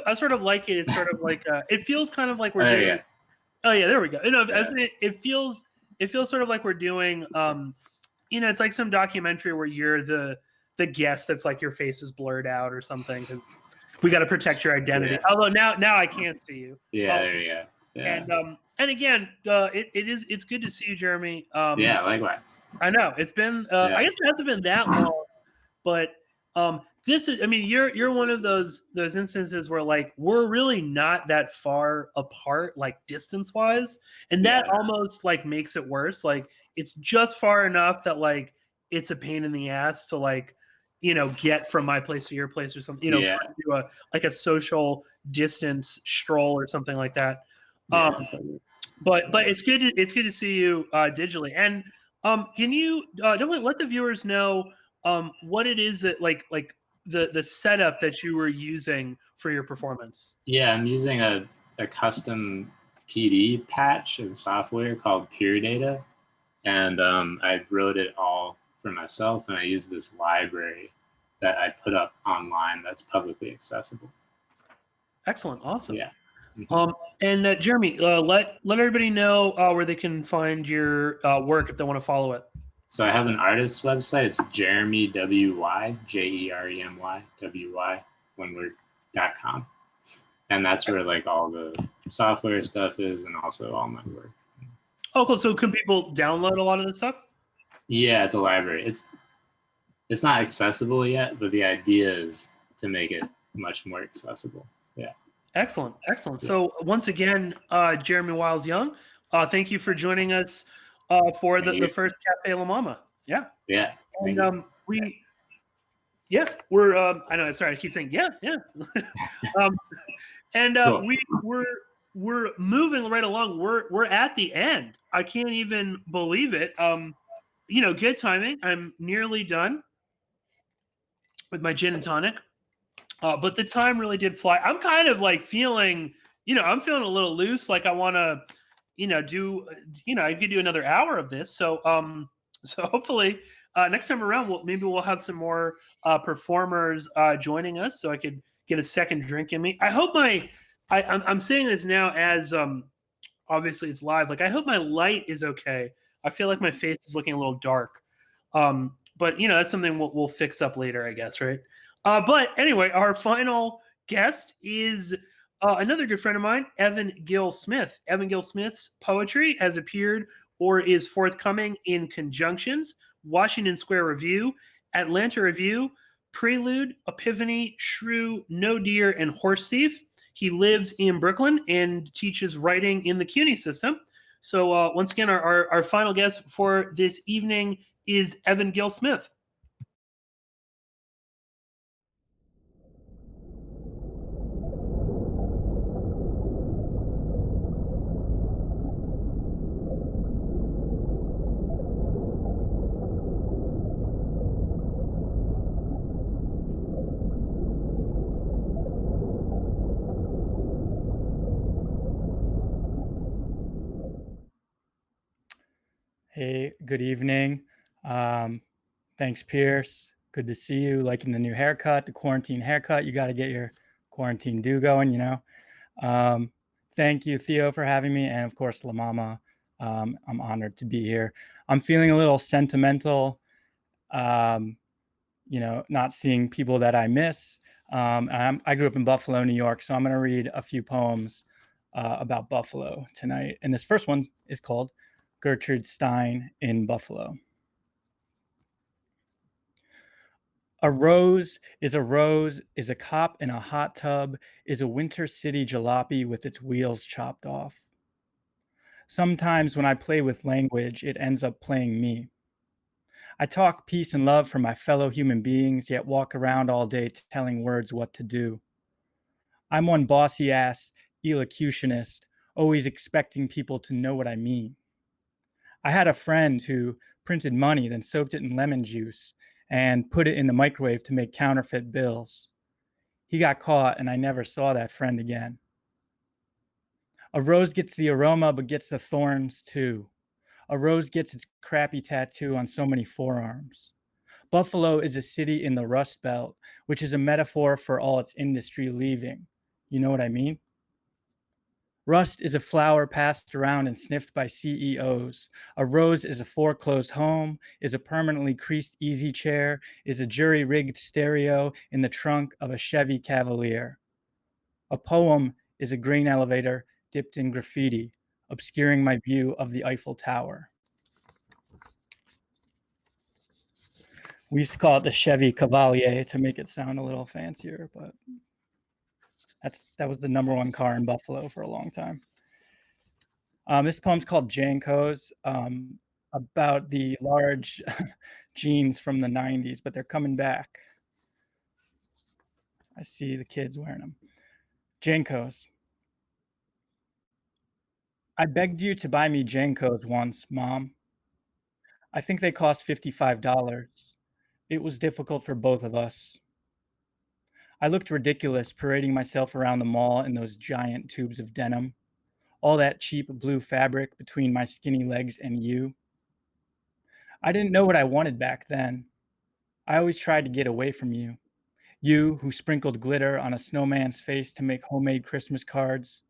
I sort of like it. It's sort of like it feels kind of like we're There you doing. go. Oh yeah, there we go. It feels sort of like we're doing. It's like some documentary where you're the guest that's like your face is blurred out or something because we got to protect your identity. Yeah. Although now I can't see you. Yeah, there you go. Yeah. And again, it's good to see you, Jeremy. Yeah, likewise. I know it's been. I guess it hasn't been that long, but this is. I mean, you're one of those instances where like we're really not that far apart, like distance wise, and that almost like makes it worse. Like it's just far enough that like it's a pain in the ass to like get from my place to your place or something. Do a social distance stroll or something like that. But it's good to see you digitally. And can you definitely let the viewers know what it is that like the setup that you were using for your performance? Yeah, I'm using a custom PD patch of software called Pure Data, and I wrote it all for myself, and I used this library that I put up online that's publicly accessible. Excellent, awesome. Yeah. And Jeremy, let everybody know where they can find your work if they want to follow it. So I have an artist's website. It's Jeremy W-Y, Jeremy W-Y, oneword.com. And that's where like all the software stuff is and also all my work. Oh, cool. So can people download a lot of this stuff? Yeah, it's a library. It's not accessible yet, but the idea is to make it much more accessible. Yeah. Excellent. Yeah. So once again, Jeremy Wiles-Young, thank you for joining us for the first Café La MaMa. Yeah. Yeah. And we're I know. Sorry, I keep saying yeah. Cool. We're moving right along. We're at the end. I can't even believe it. Good timing. I'm nearly done with my gin and tonic. But the time really did fly. I'm kind of like feeling, I'm feeling a little loose. Like I want to, do, I could do another hour of this. So, so hopefully next time around, we'll have some more performers joining us, so I could get a second drink in me. I hope I'm saying this now as obviously it's live. Like I hope my light is okay. I feel like my face is looking a little dark. But that's something we'll fix up later, I guess, right? But anyway, our final guest is another good friend of mine, Evan Gill Smith. Evan Gill Smith's poetry has appeared or is forthcoming in Conjunctions, Washington Square Review, Atlanta Review, Prelude, Epiphany, Shrew, No Deer, and Horse Thief. He lives in Brooklyn and teaches writing in the CUNY system. So once again, our final guest for this evening is Evan Gill Smith. Hey, good evening. Thanks, Pierce. Good to see you. Liking the new haircut, the quarantine haircut. You got to get your quarantine do going, Thank you, Theo, for having me. And of course, La MaMa. I'm honored to be here. I'm feeling a little sentimental, not seeing people that I miss. I grew up in Buffalo, New York, so I'm going to read a few poems about Buffalo tonight. And this first one is called Gertrude Stein in Buffalo. A rose, is a cop in a hot tub, is a winter city jalopy with its wheels chopped off. Sometimes when I play with language, it ends up playing me. I talk peace and love for my fellow human beings, yet walk around all day telling words what to do. I'm one bossy ass elocutionist, always expecting people to know what I mean. I had a friend who printed money, then soaked it in lemon juice and put it in the microwave to make counterfeit bills. He got caught and I never saw that friend again. A rose gets the aroma, but gets the thorns too. A rose gets its crappy tattoo on so many forearms. Buffalo is a city in the Rust Belt, which is a metaphor for all its industry leaving. You know what I mean? Rust is a flower passed around and sniffed by CEOs. A rose is a foreclosed home, is a permanently creased easy chair, is a jury-rigged stereo in the trunk of a Chevy Cavalier. A poem is a grain elevator dipped in graffiti, obscuring my view of the Eiffel Tower. We used to call it the Chevy Cavalier to make it sound a little fancier, but that was the #1 car in Buffalo for a long time. This poem's called Jankos, about the large jeans from the 90s, but they're coming back. I see the kids wearing them. Jankos. I begged you to buy me Jankos once, Mom. I think they cost $55. It was difficult for both of us. I looked ridiculous parading myself around the mall in those giant tubes of denim, all that cheap blue fabric between my skinny legs and you. I didn't know what I wanted back then. I always tried to get away from you. You who sprinkled glitter on a snowman's face to make homemade Christmas cards.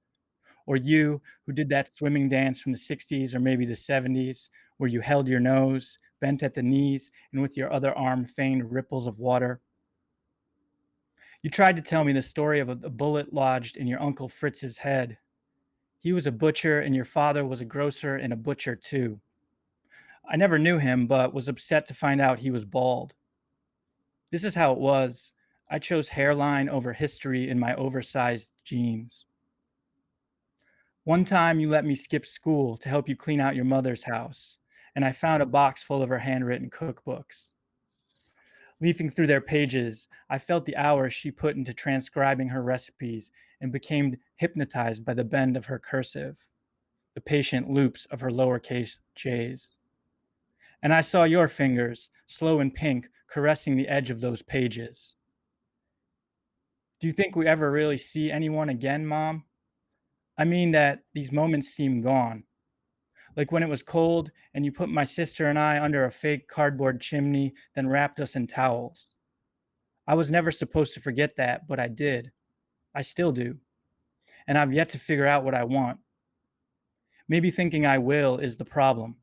Or you who did that swimming dance from the 60s or maybe the 70s, where you held your nose, bent at the knees, and with your other arm feigned ripples of water. You tried to tell me the story of a bullet lodged in your Uncle Fritz's head. He was a butcher and your father was a grocer and a butcher too. I never knew him, but was upset to find out he was bald. This is how it was. I chose hairline over history in my oversized jeans. One time you let me skip school to help you clean out your mother's house, and I found a box full of her handwritten cookbooks. Leafing through their pages, I felt the hours she put into transcribing her recipes and became hypnotized by the bend of her cursive, the patient loops of her lowercase j's. And I saw your fingers, slow and pink, caressing the edge of those pages. Do you think we ever really see anyone again, Mom? I mean that these moments seem gone. Like when it was cold and you put my sister and I under a fake cardboard chimney, then wrapped us in towels. I was never supposed to forget that, but I did. I still do. And I've yet to figure out what I want. Maybe thinking I will is the problem.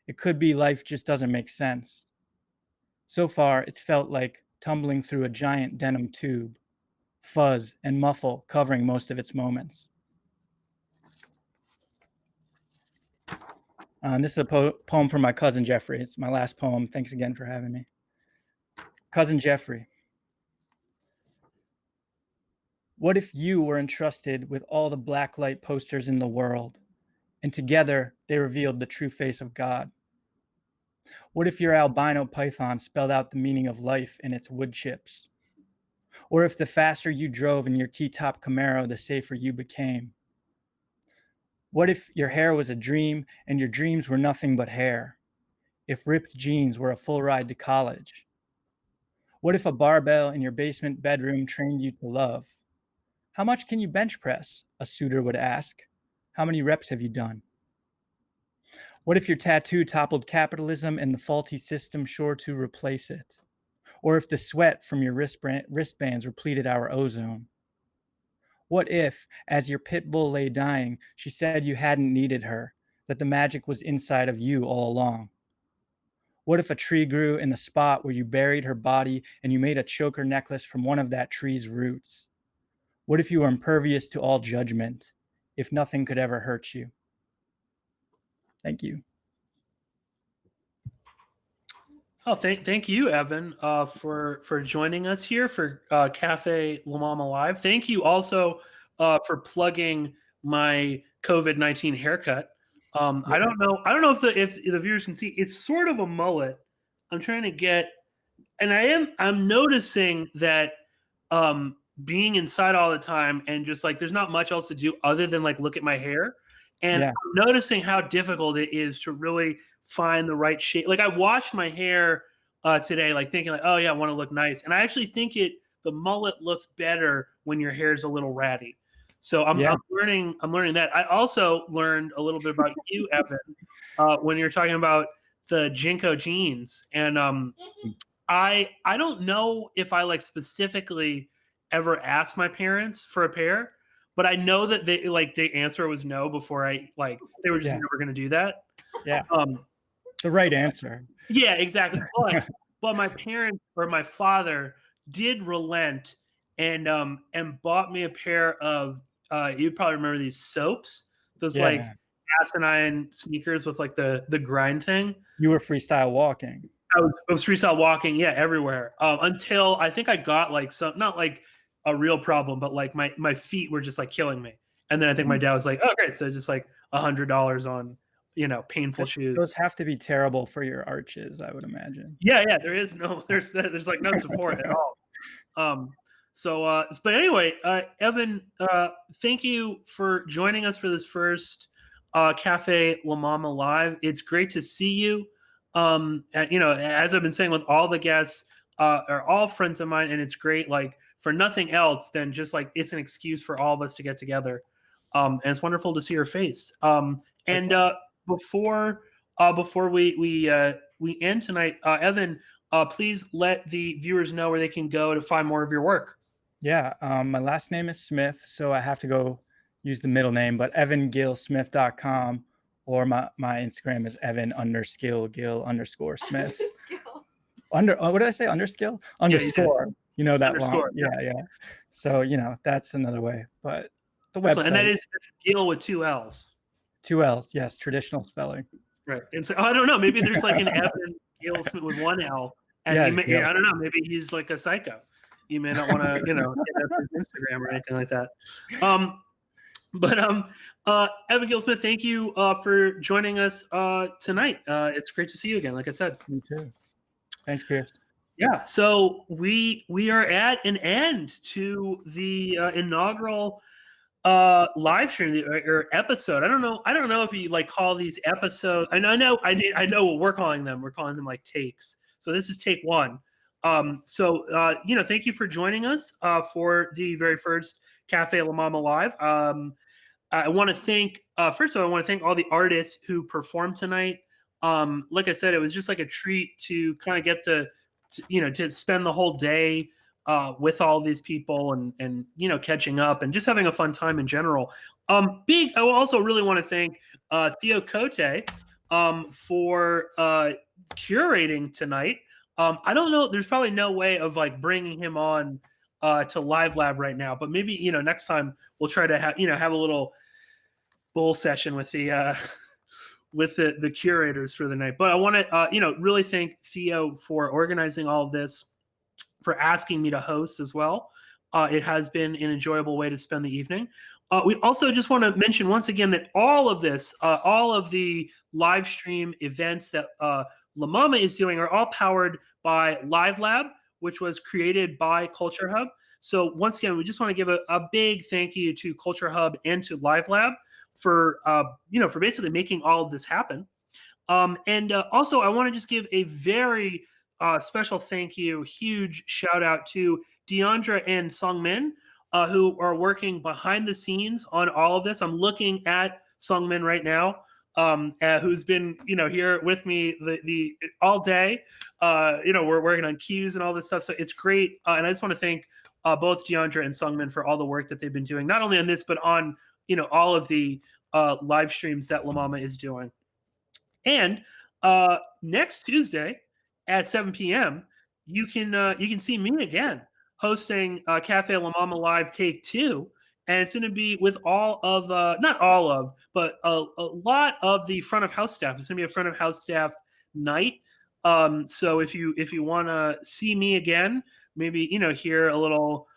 It could be life just doesn't make sense. So far, it's felt like tumbling through a giant denim tube, fuzz and muffle covering most of its moments. And this is a poem from my cousin Jeffrey. It's my last poem. Thanks again for having me. Cousin Jeffrey. What if you were entrusted with all the blacklight posters in the world, and together they revealed the true face of God? What if your albino python spelled out the meaning of life in its wood chips? Or if the faster you drove in your T-top Camaro, the safer you became? What if your hair was a dream and your dreams were nothing but hair? If ripped jeans were a full ride to college? What if a barbell in your basement bedroom trained you to love? How much can you bench press? A suitor would ask. How many reps have you done? What if your tattoo toppled capitalism and the faulty system sure to replace it? Or if the sweat from your wristbands repleted our ozone? What if, as your pit bull lay dying, she said you hadn't needed her, that the magic was inside of you all along? What if a tree grew in the spot where you buried her body and you made a choker necklace from one of that tree's roots? What if you were impervious to all judgment, if nothing could ever hurt you? Thank you. Oh, thank you, Evan, for joining us here for Café La MaMa Live. Thank you also for plugging my COVID-19 haircut. I don't know if the viewers can see. It's sort of a mullet. I'm trying to get, and I'm noticing that being inside all the time and just like there's not much else to do other than like look at my hair. And I'm noticing how difficult it is to really find the right shape. Like I washed my hair today, like thinking like, oh yeah, I want to look nice. And I actually think the mullet looks better when your hair is a little ratty. So I'm learning that. I also learned a little bit about you, Evan, when you're talking about the Jinko jeans. And I don't know if I like specifically ever asked my parents for a pair, but I know that they like the answer was no before they were just never going to do that. Yeah. The right answer. Yeah, exactly. But my parents or my father did relent and bought me a pair of you'd probably remember these soaps, those like asinine sneakers with like the grind thing. You were freestyle walking. I was freestyle walking, everywhere. Until I think I got like some, not like a real problem, but like my feet were just like killing me. And then I think my dad was like, "Oh, great!" So just like $100 on painful shoes. Those have to be terrible for your arches, I would imagine. Yeah. There's like no support at all. But anyway, Evan, thank you for joining us for this first Café La MaMa live. It's great to see you. As I've been saying with all the guests, are all friends of mine, and it's great, like for nothing else than just like it's an excuse for all of us to get together. And it's wonderful to see your face. Before we end tonight, Evan, please let the viewers know where they can go to find more of your work. Yeah, my last name is Smith, so I have to go use the middle name, but evangillsmith.com, or my Instagram is Evan_Gill_Smith. What did I say? Underskill? Underscore. You know that long. Yeah. So, that's another way. But the website. And that's Gill with 2 L's. 2 L's, yes, traditional spelling. Right. And so I don't know, maybe there's like an Evan Gill Smith with 1 L. And I don't know, maybe he's like a psycho. You may not want to, hit up his Instagram or anything like that. Evan Gill Smith, thank you for joining us tonight. It's great to see you again, like I said. Me too. Thanks, Pierce. Yeah, so we are at an end to the inaugural live stream or episode. I don't know if you like call these episodes. I know what we're calling them. We're calling them like takes. So this is take 1. Thank you for joining us for the very first Café La MaMa live. I want to thank first of all, I want to thank all the artists who performed tonight. Like I said, it was just like a treat to kind of get to spend the whole day with all these people and catching up and just having a fun time in general. I also really want to thank Theo Cote for curating tonight. I don't know, there's probably no way of like bringing him on to Live Lab right now, but maybe next time we'll try to have a little bull session with the the curators for the night. But I want to really thank Theo for organizing all of this, for asking me to host as well. It has been an enjoyable way to spend the evening. We also just want to mention once again that all of this, all of the live stream events that La MaMa is doing are all powered by Live Lab, which was created by CultureHub. So once again, we just want to give a big thank you to CultureHub and to Live Lab for for basically making all of this happen. Also, I want to just give a very special thank you, huge shout out to Deandra and Sungmin, who are working behind the scenes on all of this. I'm looking at Sungmin right now, who's been here with me the all day. We're working on cues and all this stuff, so it's great. And I just want to thank both Deandra and Sungmin for all the work that they've been doing, not only on this but on all of the live streams that La MaMa is doing. And next Tuesday at 7 p.m. you can see me again hosting Café La MaMa Live Take 2, and it's going to be with all of not all of, but a lot of the front of house staff. It's going to be a front of house staff night. So if you want to see me again, maybe hear a little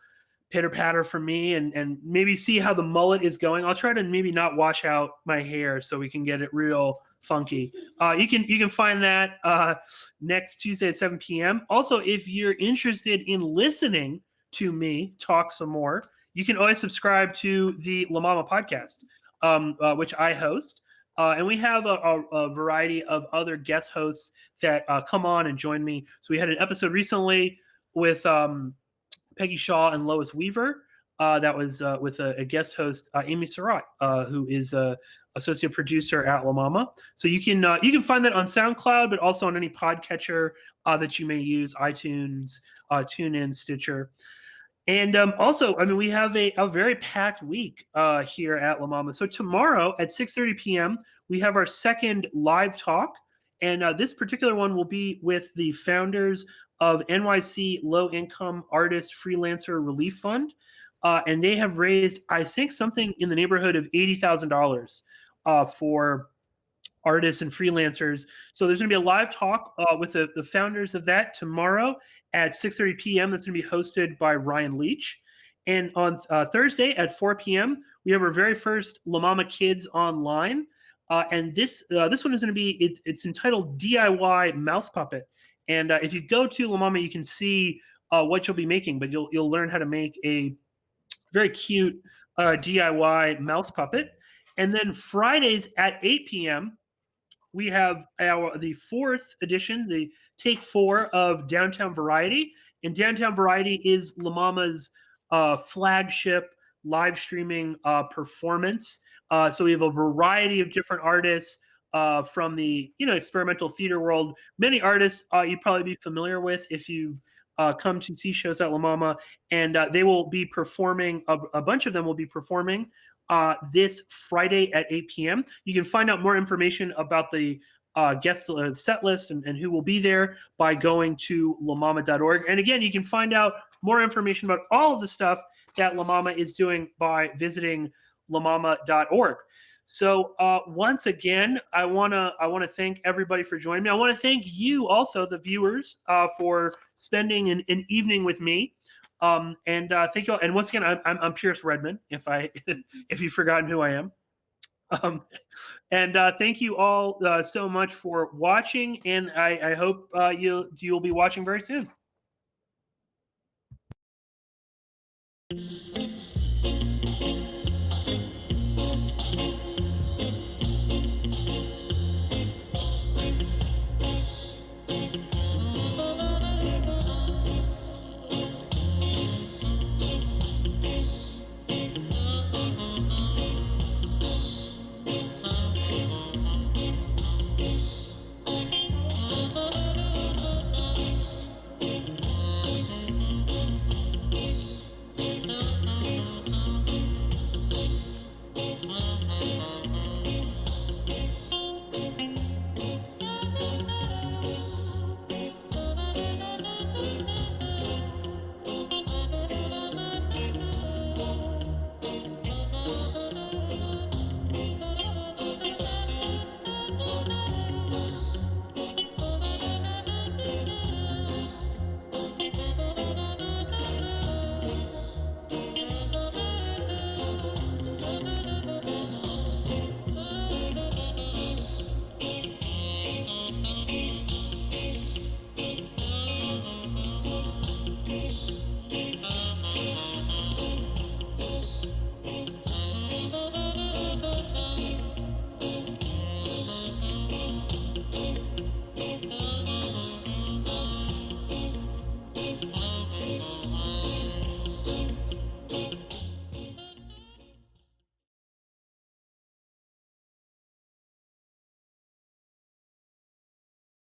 pitter patter from me and maybe see how the mullet is going. I'll try to maybe not wash out my hair so we can get it real funky. You can find that next Tuesday at 7 p.m. Also, if you're interested in listening to me talk some more, you can always subscribe to the La MaMa podcast, which I host. And we have a variety of other guest hosts that come on and join me. So we had an episode recently with Peggy Shaw and Lois Weaver. that was with a guest host, Amy Surratt, who is a associate producer at La MaMa. So you can find that on SoundCloud, but also on any podcatcher that you may use, iTunes, TuneIn, Stitcher. And also, I mean, we have a very packed week here at La MaMa. So tomorrow at 6:30 p.m., we have our second live talk. And this particular one will be with the founders of NYC Low Income Artist Freelancer Relief Fund. And they have raised, I think, something in the neighborhood of $80,000 for artists and freelancers. So there's going to be a live talk with the founders of that tomorrow at 6:30 p.m. That's going to be hosted by Ryan Leach. And on Thursday at 4 p.m., we have our very first La MaMa Kids Online. And this one is going to be, it's entitled DIY Mouse Puppet. And if you go to La MaMa, you can see what you'll be making, but you'll learn how to make a very cute DIY mouse puppet. And then Fridays at 8 p.m., we have the fourth edition, the take 4 of Downtown Variety. And Downtown Variety is La MaMa's flagship live streaming performance. So we have a variety of different artists from the experimental theater world. Many artists you'd probably be familiar with if you've come to see shows at La MaMa, and they will be performing. A bunch of them will be performing this Friday at 8 p.m. You can find out more information about the guest set list and who will be there by going to lamama.org. And again, you can find out more information about all of the stuff that La MaMa is doing by visiting lamama.org. So once again, I want to thank everybody for joining me. I want to thank you also, the viewers, for spending an evening with me. And thank you all. And once again, I'm Pierce Redmond, if you've forgotten who I am. And thank you all so much for watching. And I hope you'll be watching very soon.